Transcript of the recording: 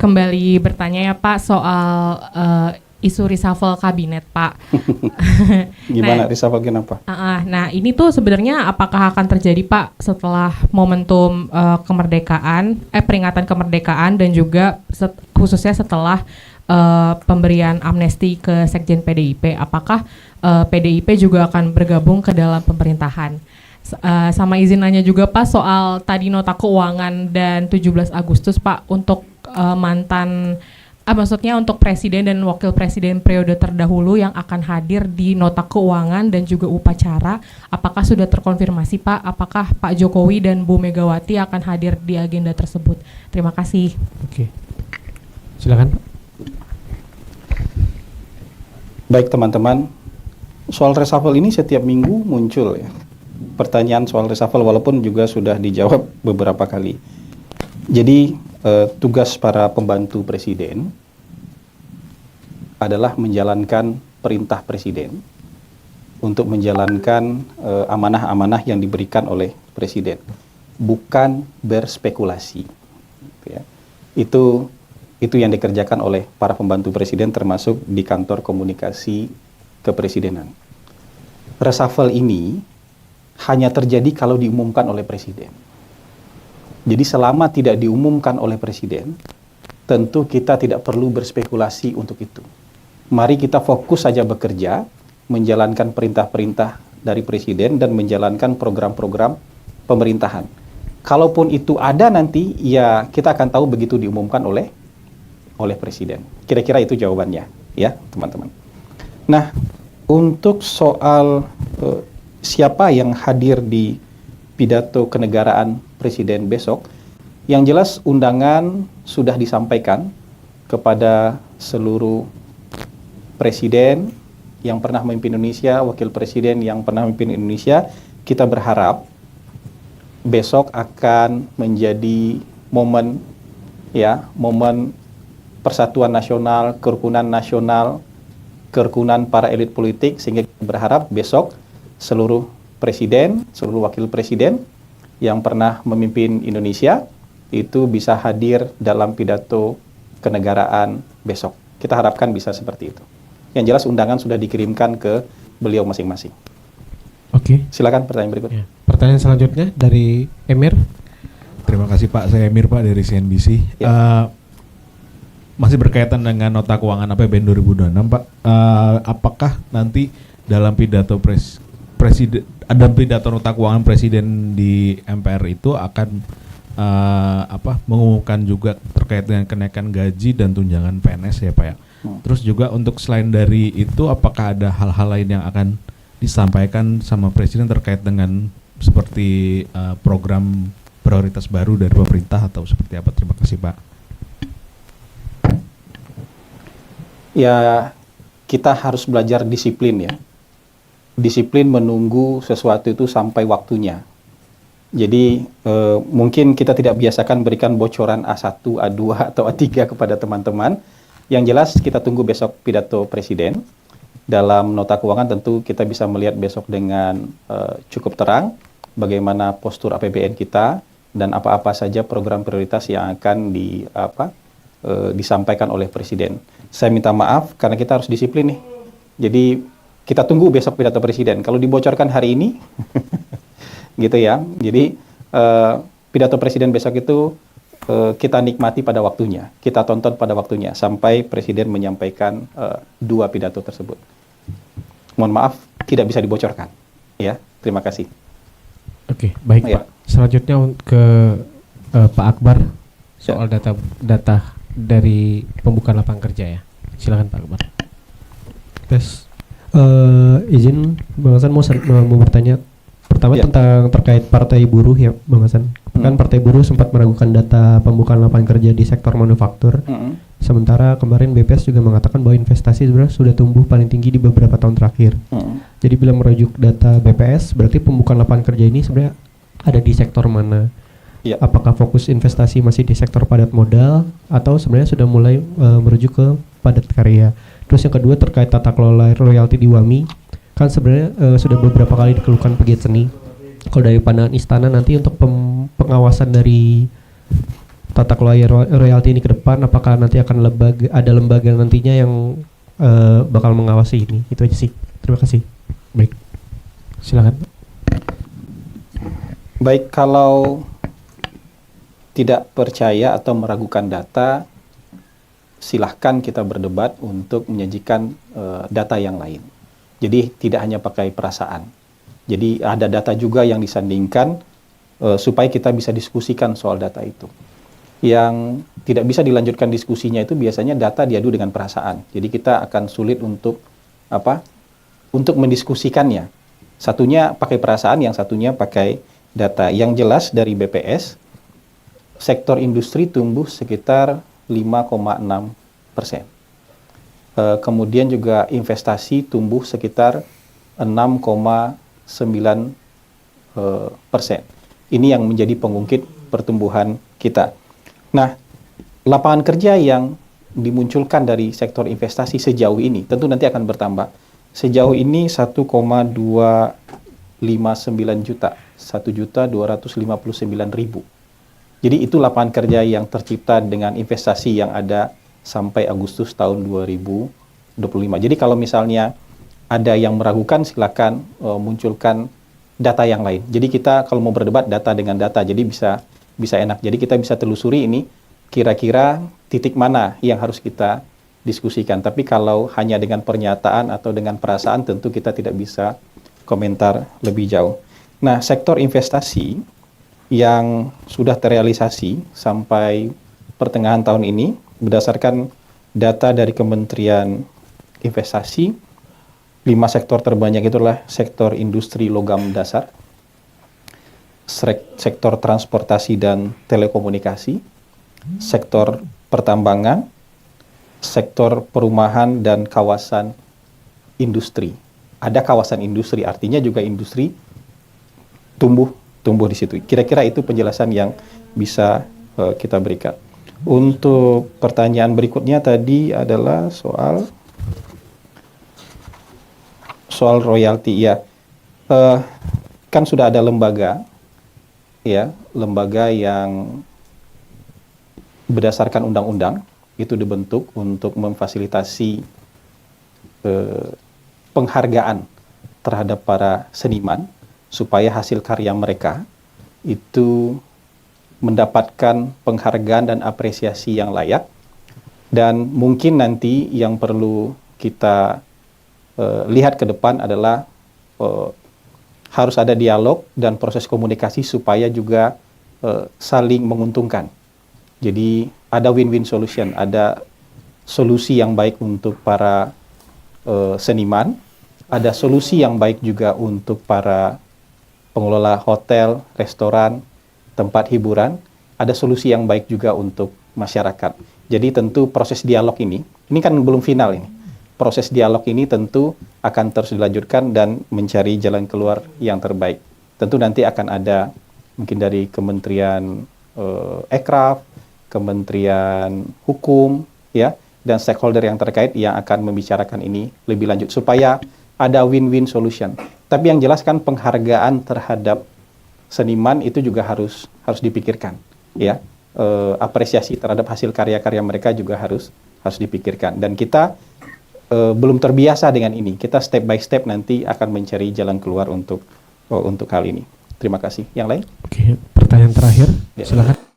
kembali bertanya ya Pak soal isu reshuffle kabinet Pak. Gimana reshuffle kenapa? Nah ini tuh sebenarnya apakah akan terjadi Pak setelah momentum kemerdekaan, peringatan kemerdekaan dan juga khususnya setelah pemberian amnesti ke Sekjen PDIP, apakah PDIP juga akan bergabung ke dalam pemerintahan? Sama izin nanya juga Pak soal tadi nota keuangan dan 17 Agustus Pak untuk maksudnya untuk presiden dan wakil presiden periode terdahulu yang akan hadir di nota keuangan dan juga upacara, apakah sudah terkonfirmasi Pak? Apakah Pak Jokowi dan Bu Megawati akan hadir di agenda tersebut? Terima kasih. Oke, silakan. Baik teman-teman, soal reshuffle ini setiap minggu muncul ya. Pertanyaan soal reshuffle walaupun juga sudah dijawab beberapa kali. Jadi tugas para pembantu presiden adalah menjalankan perintah presiden untuk menjalankan amanah-amanah yang diberikan oleh presiden, bukan berspekulasi. Ya. Itu yang dikerjakan oleh para pembantu presiden termasuk di kantor komunikasi kepresidenan. Reshuffle ini hanya terjadi kalau diumumkan oleh presiden. Jadi selama tidak diumumkan oleh presiden, tentu kita tidak perlu berspekulasi untuk itu. Mari kita fokus saja bekerja, menjalankan perintah-perintah dari presiden dan menjalankan program-program pemerintahan. Kalaupun itu ada nanti, ya kita akan tahu begitu diumumkan oleh presiden. Kira-kira itu jawabannya, ya teman-teman. Nah, untuk soal siapa yang hadir di pidato kenegaraan presiden besok, yang jelas undangan sudah disampaikan kepada seluruh presiden yang pernah memimpin Indonesia, wakil presiden yang pernah memimpin Indonesia. Kita berharap besok akan menjadi momen persatuan nasional, kerukunan para elit politik, sehingga kita berharap besok seluruh presiden, seluruh wakil presiden yang pernah memimpin Indonesia itu bisa hadir dalam pidato kenegaraan besok. Kita harapkan bisa seperti itu. Yang jelas undangan sudah dikirimkan ke beliau masing-masing. Oke. Silakan pertanyaan berikutnya. Ya. Pertanyaan selanjutnya dari Emir. Terima kasih Pak, saya Emir Pak dari CNBC. Ya. Masih berkaitan dengan nota keuangan APBN 2026 Pak. Apakah nanti dalam pidato ada pidato nota keuangan presiden di MPR itu akan mengumumkan juga terkait dengan kenaikan gaji dan tunjangan PNS ya Pak ya. Terus juga untuk selain dari itu, apakah ada hal-hal lain yang akan disampaikan sama presiden terkait dengan seperti program prioritas baru dari pemerintah atau seperti apa? Terima kasih Pak. Ya, kita harus belajar disiplin ya. Disiplin menunggu sesuatu itu sampai waktunya. Jadi mungkin kita tidak biasakan berikan bocoran A1, A2 atau A3 kepada teman-teman. Yang jelas kita tunggu besok pidato presiden. Dalam nota keuangan tentu kita bisa melihat besok dengan cukup terang bagaimana postur APBN kita dan apa-apa saja program prioritas yang akan disampaikan oleh presiden. Saya minta maaf karena kita harus disiplin nih. Jadi kita tunggu besok pidato presiden. Kalau dibocorkan hari ini, gitu ya. Jadi pidato presiden besok itu kita nikmati pada waktunya, kita tonton pada waktunya sampai presiden menyampaikan dua pidato tersebut. Mohon maaf, tidak bisa dibocorkan. Ya, terima kasih. Oke, baik ya. Pak. Selanjutnya ke Pak Akbar soal data dari pembukaan lapangan kerja ya. Silakan Pak Akbar. Tes. Izin Bang Hasan mau bertanya pertama tentang terkait Partai Buruh ya Bang Hasan. Kan Partai Buruh sempat meragukan data pembukaan lapangan kerja di sektor manufaktur. Sementara kemarin BPS juga mengatakan bahwa investasi sebenarnya sudah tumbuh paling tinggi di beberapa tahun terakhir. Jadi bila merujuk data BPS, berarti pembukaan lapangan kerja ini sebenarnya ada di sektor mana? Ya. Apakah fokus investasi masih di sektor padat modal atau sebenarnya sudah mulai merujuk ke padat karya? Terus yang kedua terkait tata kelola royalti di WAMI, kan sebenarnya sudah beberapa kali dikeluhkan pegiat seni. Kalau dari pandangan istana nanti untuk pengawasan dari tata kelola royalti ini ke depan? Apakah nanti akan ada lembaga nantinya yang bakal mengawasi ini? Itu aja sih. Terima kasih. Baik, silakan. Baik, kalau tidak percaya atau meragukan data, silahkan kita berdebat untuk menyajikan data yang lain. Jadi tidak hanya pakai perasaan. Jadi ada data juga yang disandingkan supaya kita bisa diskusikan soal data itu. Yang tidak bisa dilanjutkan diskusinya itu biasanya data diadu dengan perasaan. Jadi kita akan sulit untuk untuk mendiskusikannya. Satunya pakai perasaan, yang satunya pakai data. Yang jelas dari BPS, sektor industri tumbuh sekitar 5,6%. Kemudian juga investasi tumbuh sekitar 6,9%. Ini yang menjadi pengungkit pertumbuhan kita. Nah, lapangan kerja yang dimunculkan dari sektor investasi sejauh ini tentu nanti akan bertambah. Sejauh ini 1,259 juta, 1.259.000. Jadi itu lapangan kerja yang tercipta dengan investasi yang ada sampai Agustus tahun 2025. Jadi kalau misalnya ada yang meragukan, silakan munculkan data yang lain. Jadi kita kalau mau berdebat data dengan data, jadi bisa enak. Jadi kita bisa telusuri ini kira-kira titik mana yang harus kita diskusikan. Tapi kalau hanya dengan pernyataan atau dengan perasaan, tentu kita tidak bisa komentar lebih jauh. Nah, sektor investasi yang sudah terrealisasi sampai pertengahan tahun ini, berdasarkan data dari Kementerian Investasi, 5 sektor terbanyak itulah sektor industri logam dasar, sektor transportasi dan telekomunikasi, sektor pertambangan, sektor perumahan dan kawasan industri. Ada kawasan industri, artinya juga industri tumbuh di situ. Kira-kira itu penjelasan yang bisa kita berikan. Untuk pertanyaan berikutnya tadi adalah soal royalti. Ya, kan sudah ada lembaga, ya, lembaga yang berdasarkan undang-undang itu dibentuk untuk memfasilitasi penghargaan terhadap para seniman supaya hasil karya mereka itu mendapatkan penghargaan dan apresiasi yang layak. Dan mungkin nanti yang perlu kita lihat ke depan adalah harus ada dialog dan proses komunikasi supaya juga saling menguntungkan. Jadi ada win-win solution, ada solusi yang baik untuk para seniman, ada solusi yang baik juga untuk para pengelola hotel, restoran, tempat hiburan, ada solusi yang baik juga untuk masyarakat. Jadi tentu proses dialog ini kan belum final ini. Proses dialog ini tentu akan terus dilanjutkan dan mencari jalan keluar yang terbaik. Tentu nanti akan ada mungkin dari Kementerian Ekraf, Kementerian Hukum, ya, dan stakeholder yang terkait yang akan membicarakan ini lebih lanjut supaya ada win-win solution. Tapi yang jelas kan penghargaan terhadap seniman itu juga harus dipikirkan, ya. Apresiasi terhadap hasil karya-karya mereka juga harus dipikirkan. Dan kita belum terbiasa dengan ini. Kita step by step nanti akan mencari jalan keluar untuk hal ini. Terima kasih. Yang lain? Oke, pertanyaan terakhir, Ya. silakan.